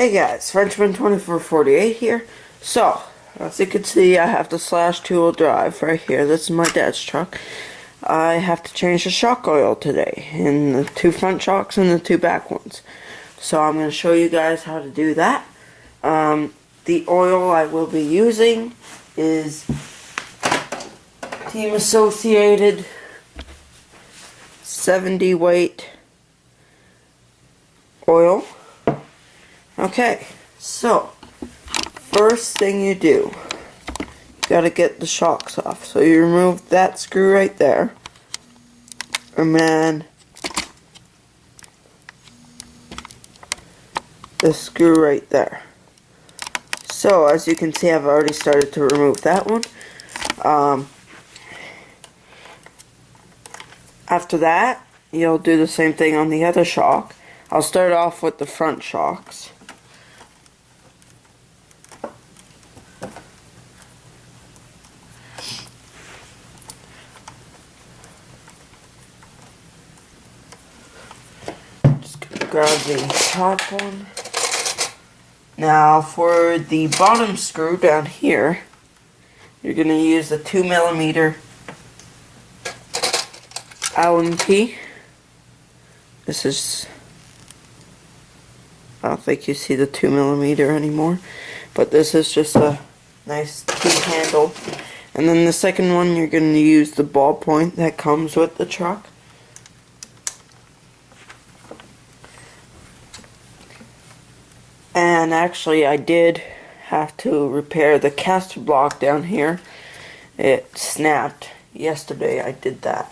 Hey guys, Frenchman2448 here. So, as you can see, I have the slash two-wheel drive right here. This is my dad's truck. I have to change the shock oil today, in the two front shocks and the two back ones. So I'm going to show you guys how to do that. The oil I will be using is Team Associated 70 weight oil. Okay, so first thing you do, you gotta get the shocks off. So you remove that screw right there, and then this screw right there. So as you can see, I've already started to remove that one. After that, you'll do the same thing on the other shock. I'll start off with the front shocks. Just gonna grab the top one. Now for the bottom screw down here, you're gonna use a 2mm Allen key. This is, I don't think you see the 2mm anymore, but this is just a nice key handle. And then the second one, you're going to use the ballpoint that comes with the truck. And actually, I did have to repair the caster block down here. It snapped yesterday. I did that.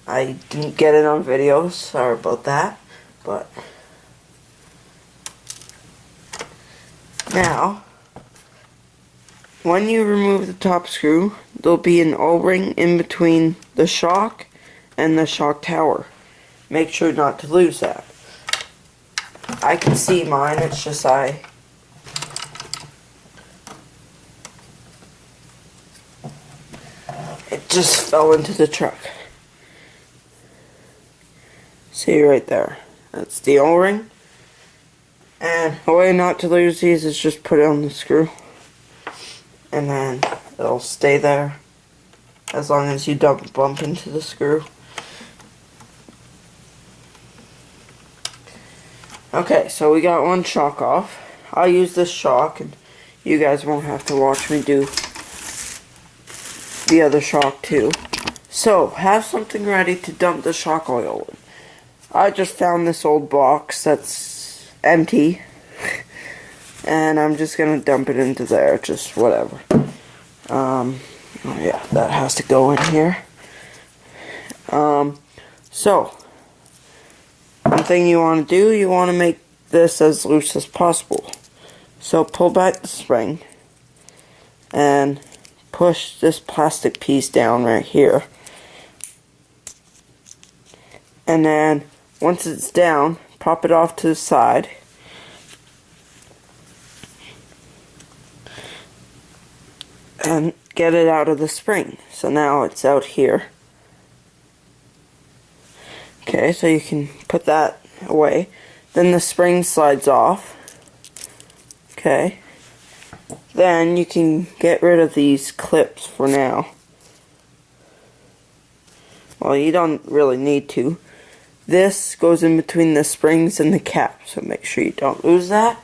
I didn't get it on video, sorry about that, but now, when you remove the top screw, there'll be an O-ring in between the shock and the shock tower. Make sure not to lose that. I can see mine, it's just it just fell into the truck. See right there, that's the O-ring, and a way not to lose these is just put it on the screw, and then it'll stay there as long as you don't bump into the screw. Okay, so we got one shock off. I'll use this shock, and you guys won't have to watch me do the other shock too. So, have something ready to dump the shock oil in. I just found this old box that's empty, and I'm just gonna dump it into there, just whatever. Oh yeah, that has to go in here. So, one thing you want to do, you want to make this as loose as possible. So pull back the spring, and push this plastic piece down right here. And then, once it's down, pop it off to the side. And get it out of the spring. So now it's out here. Okay, so you can put that away. Then the spring slides off. Okay. Then you can get rid of these clips for now. Well, you don't really need to. This goes in between the springs and the cap, so make sure you don't lose that.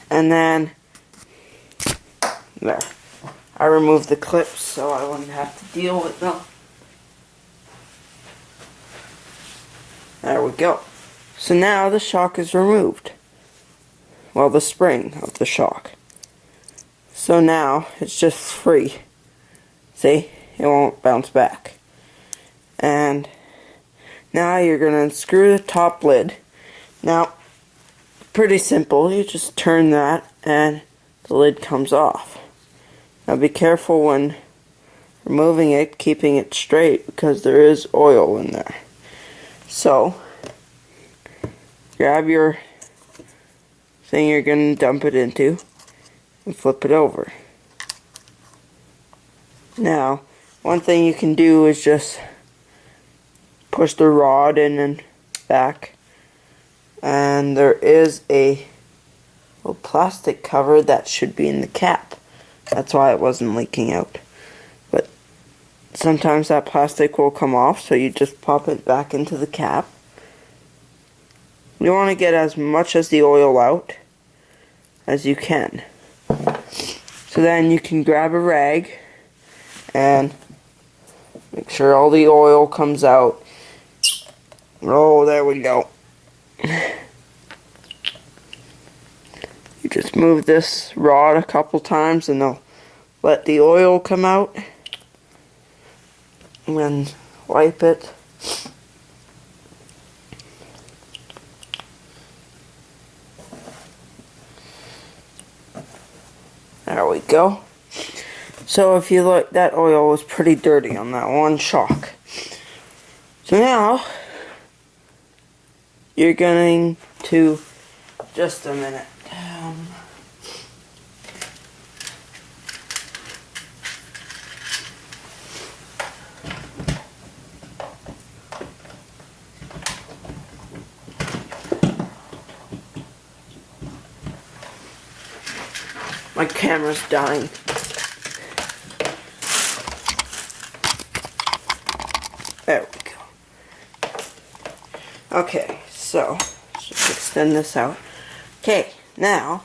And then, there. I removed the clips so I wouldn't have to deal with them. There we go. So now the shock is removed. Well, the spring of the shock. So now it's just free. See? It won't bounce back. And now you're going to unscrew the top lid. Now, pretty simple. You just turn that and the lid comes off. Now be careful when removing it, keeping it straight, because there is oil in there. So, grab your thing you're going to dump it into and flip it over. Now, one thing you can do is just push the rod in and back and there is a little plastic cover that should be in the cap. That's why it wasn't leaking out. But sometimes that plastic will come off, so you just pop it back into the cap. You want to get as much of the oil out as you can. So then you can grab a rag and make sure all the oil comes out. Oh, there we go. You just move this rod a couple times and they'll let the oil come out. And then wipe it. There we go. So if you look, that oil was pretty dirty on that one shock. So now, you're going to, just a minute. My camera's dying. There we go. Okay, so let's just extend this out. Okay, now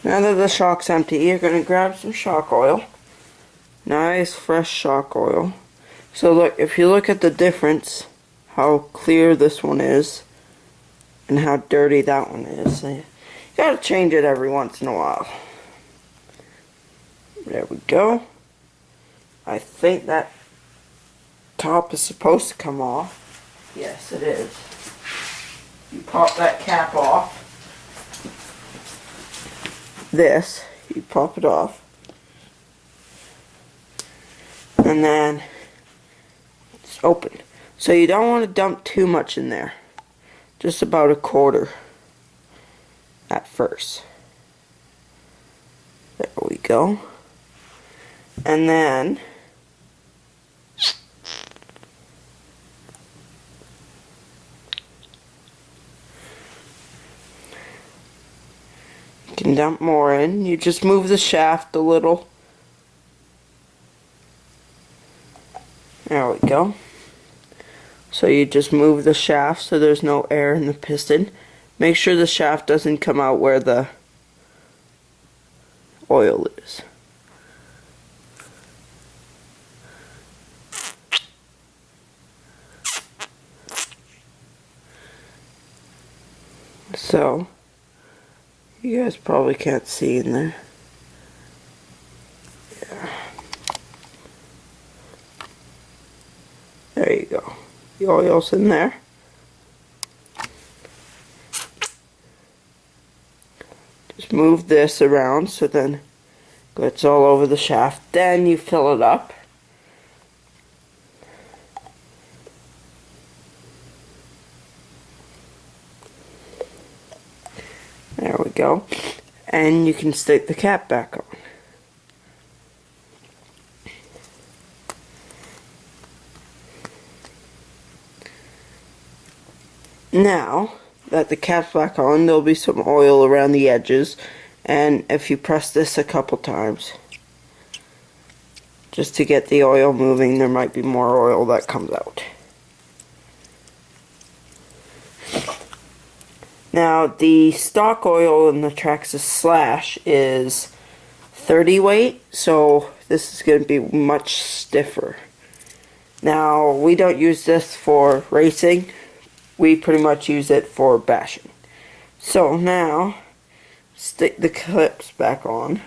that the shock's empty, you're going to grab some shock oil. Nice fresh shock oil. So look, if you look at the difference, how clear this one is and how dirty that one is. You gotta change it every once in a while. There we go. I think that top is supposed to come off. Yes, it is. You pop that cap off. This, you pop it off. And then it's open. So you don't want to dump too much in there. Just about a quarter at first. There we go. And then you can dump more in. You just move the shaft a little. There we go. So you just move the shaft so there's no air in the piston. Make sure the shaft doesn't come out where the oil is. So, you guys probably can't see in there. Yeah. There you go. The oil's in there. Just move this around so then it's all over the shaft. Then you fill it up. There we go. And you can stick the cap back on. Now that the cap's back on, there'll be some oil around the edges, and if you press this a couple times just to get the oil moving, there might be more oil that comes out. Now the stock oil in the Traxxas Slash is 30 weight, so this is going to be much stiffer. Now we don't use this for racing. We pretty much use it for bashing. So now, stick the clips back on.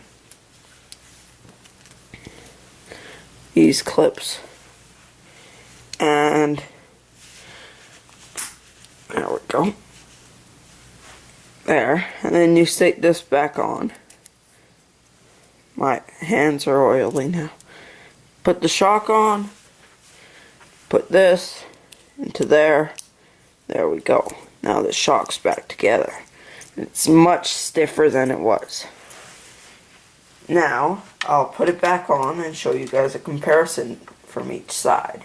These clips. And there we go. There. And then you stick this back on. My hands are oily now. Put the shock on. Put this into there. There we go. Now the shock's back together. It's much stiffer than it was. Now, I'll put it back on and show you guys a comparison from each side.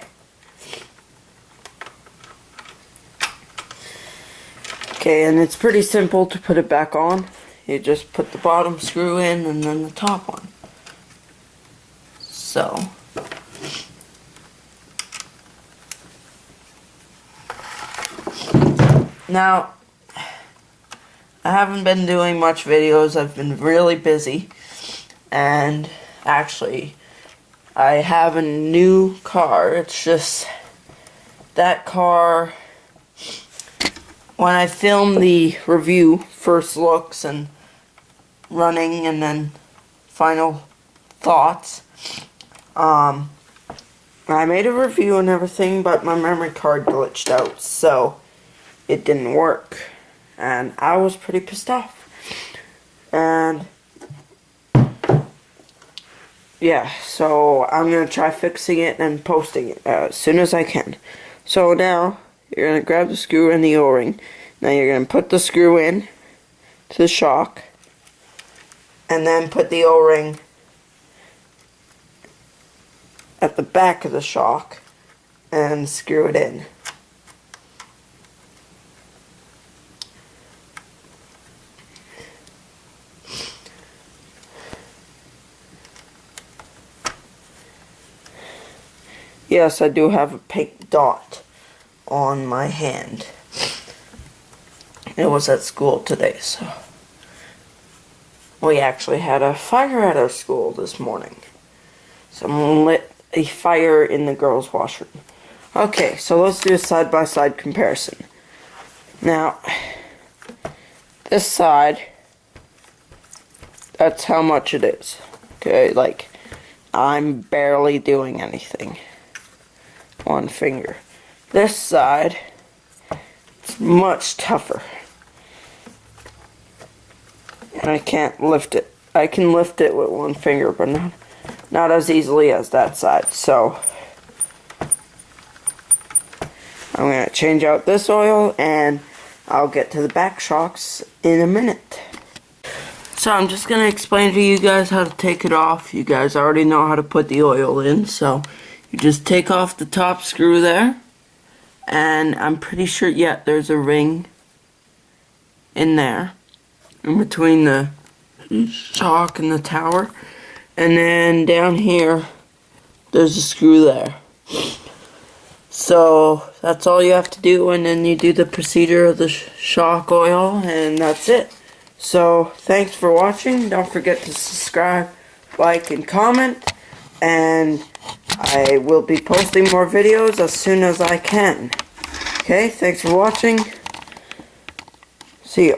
Okay, and it's pretty simple to put it back on. You just put the bottom screw in and then the top one. So, now, I haven't been doing much videos. I've been really busy, and actually, I have a new car. It's just that car, when I filmed the review, first looks and running and then final thoughts, I made a review and everything, but my memory card glitched out, so it didn't work, and I was pretty pissed off. And yeah, so I'm gonna try fixing it and posting it as soon as I can. So now you're gonna grab the screw and the O-ring. Now you're gonna put the screw in to the shock, and then put the O-ring at the back of the shock and screw it in. Yes, I do have a pink dot on my hand. It was at school today, so we actually had a fire at our school this morning. Someone lit a fire in the girls' washroom. Okay, so let's do a side-by-side comparison. Now, this side, that's how much it is. Okay, like, I'm barely doing anything. One finger. This side, it's much tougher. And I can't lift it. I can lift it with one finger, but not as easily as that side. So I'm going to change out this oil, and I'll get to the back shocks in a minute. So I'm just going to explain to you guys how to take it off. You guys already know how to put the oil in, so you just take off the top screw there, and I'm pretty sure, yeah, there's a ring in there, in between the shock and the tower, and then down here, there's a screw there. So, that's all you have to do, and then you do the procedure of the shock oil, and that's it. So, thanks for watching. Don't forget to subscribe, like, and comment, and I will be posting more videos as soon as I can. Okay, thanks for watching. See you.